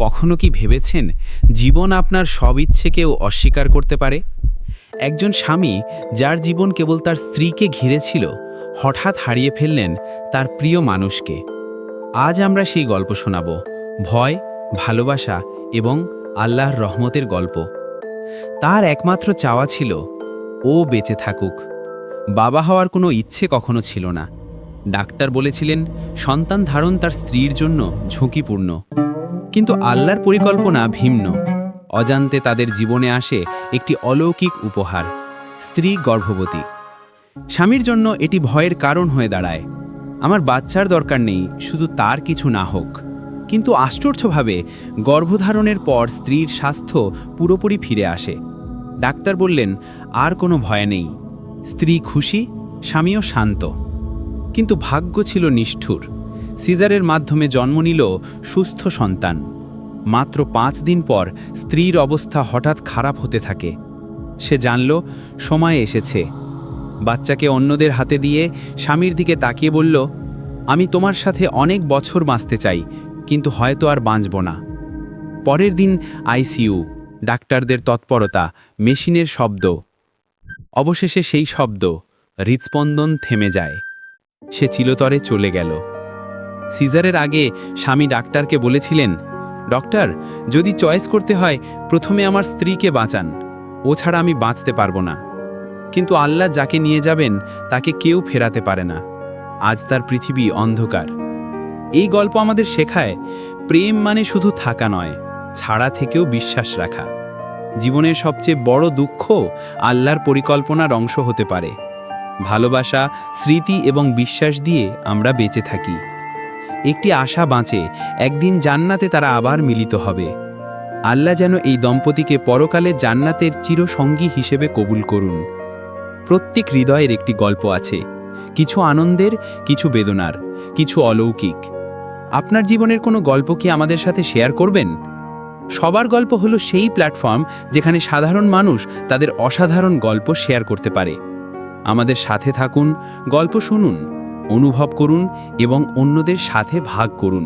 কখনো কি ভেবেছেন জীবন আপনার সব ইচ্ছেকেও অস্বীকার করতে পারে? একজন স্বামী যার জীবন কেবল তার স্ত্রীকে ঘিরে ছিল, হঠাৎ হারিয়ে ফেললেন তার প্রিয় মানুষকে। আজ আমরা সেই গল্প শোনাব, ভয়, ভালোবাসা এবং আল্লাহর রহমতের গল্প। তার একমাত্র চাওয়া ছিল ও বেঁচে থাকুক। বাবা হওয়ার কোনো ইচ্ছে কখনো ছিল না। ডাক্তার বলেছিলেন সন্তান ধারণ তার স্ত্রীর জন্য ঝুঁকিপূর্ণ, কিন্তু আল্লাহর পরিকল্পনা ভিন্ন। অজান্তে তাদের জীবনে আসে একটি অলৌকিক উপহার, স্ত্রী গর্ভবতী। স্বামীর জন্য এটি ভয়ের কারণ হয়ে দাঁড়ায়। আমার বাচ্চার দরকার নেই, শুধু তার কিছু না হোক। কিন্তু আশ্চর্যভাবে গর্ভধারণের পর স্ত্রীর স্বাস্থ্য পুরোপুরি ফিরে আসে। ডাক্তার বললেন আর কোনো ভয় নেই। স্ত্রী খুশি, স্বামীও শান্ত। কিন্তু ভাগ্য ছিল নিষ্ঠুর। সিজারের মাধ্যমে জন্ম নিল সুস্থ সন্তান। মাত্র 5 দিন পর স্ত্রীর অবস্থা হঠাৎ খারাপ হতে থাকে। সে জানল সময় এসেছে। বাচ্চাকে অন্যদের হাতে দিয়ে স্বামীর দিকে তাকিয়ে বলল, আমি তোমার সাথে অনেক বছর বাঁচতে চাই, কিন্তু হয়তো আর বাঁচব না। পরের দিন আইসিইউ, ডাক্তারদের তৎপরতা, মেশিনের শব্দ। অবশেষে সেই শব্দ, হৃৎস্পন্দন থেমে যায়। সে চিরতরে চলে গেল। সিজারের আগে স্বামী ডাক্তারকে বলেছিলেন, ডক্টর, যদি চয়েস করতে হয় প্রথমে আমার স্ত্রীকে বাঁচান, ও ছাড়া আমি বাঁচতে পারবো না। কিন্তু আল্লাহ যাকে নিয়ে যাবেন তাকে কেউ ফেরাতে পারে না। আজ তার পৃথিবী অন্ধকার। এই গল্প আমাদের শেখায় প্রেম মানে শুধু থাকা নয়, ছাড়া থেকেও বিশ্বাস রাখা। জীবনের সবচেয়ে বড় দুঃখ আল্লাহর পরিকল্পনার অংশ হতে পারে। ভালোবাসা, স্মৃতি এবং বিশ্বাস দিয়ে আমরা বেঁচে থাকি। একটি আশা বাঁচে, একদিন জান্নাতে তারা আবার মিলিত হবে। আল্লাহ যেন এই দম্পতিকে পরকালে জান্নাতের চিরসঙ্গী হিসেবে কবুল করুন। প্রত্যেক হৃদয়ের একটি গল্প আছে, কিছু আনন্দের, কিছু বেদনার, কিছু অলৌকিক। আপনার জীবনের কোনো গল্প কি আমাদের সাথে শেয়ার করবেন? সবার গল্প হলো সেই প্ল্যাটফর্ম যেখানে সাধারণ মানুষ তাদের অসাধারণ গল্প শেয়ার করতে পারে। আমাদের সাথে থাকুন, গল্প শুনুন, অনুভব করুন এবং অন্যদের সাথে ভাগ করুন।